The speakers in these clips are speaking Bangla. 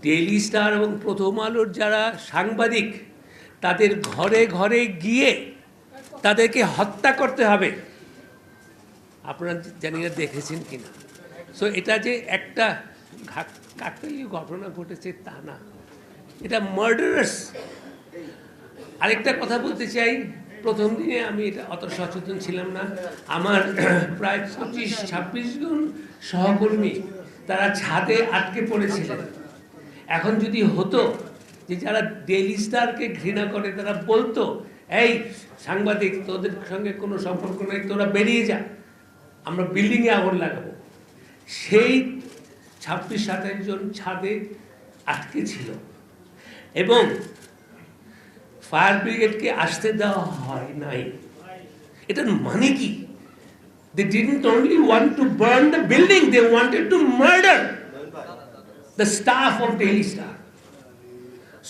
ডেইলি স্টার এবং প্রথম আলোর যারা সাংবাদিক তাদের ঘরে ঘরে গিয়ে তাদেরকে হত্যা করতে হবে। আপনারা জানি না দেখেছেন কিনা। সো এটা যে একটা কাকতালীয় ঘটনা ঘটেছে তা না, এটা মার্ডারাস। আরেকটা কথা বলতে চাই, প্রথম দিনে আমি এটা অত সচেতন ছিলাম না। আমার প্রায় 25-26 জন সহকর্মী তারা ছাদে আটকে পড়েছিলেন। এখন যদি হতো যে যারা ডেইলি স্টারকে ঘৃণা করে তারা বলতো, এই সাংবাদিক তোদের সঙ্গে কোনো সম্পর্ক নেই, তোরা বেরিয়ে যা, আমরা বিল্ডিংয়ে আগুন লাগাবো, সেই 26-27 জন ছাদে আটকে ছিল এবং ফায়ার ব্রিগেডকে আসতে দেওয়া হয় নাই। এটার মানে কি? They didn't only want to burn the building, they wanted to murder the staff of Daily Star.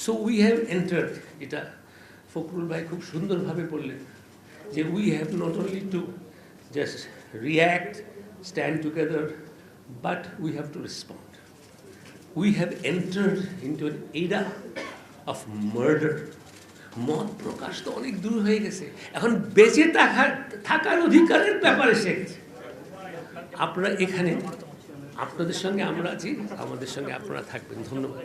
So we have entered, এটা ফখরুল ভাই খুব সুন্দরভাবে বললেন যে we have not only to just react, stand together, but we have to respond. We have entered into an era of murder. মত প্রকাশ তো অনেক দূর হয়ে গেছে, এখন বেঁচে থাকার অধিকারের ব্যাপারে এসেছে। আপনারা এখানে, আপনাদের সঙ্গে আমরা আছি, আমাদের সঙ্গে আপনারা থাকবেন। ধন্যবাদ।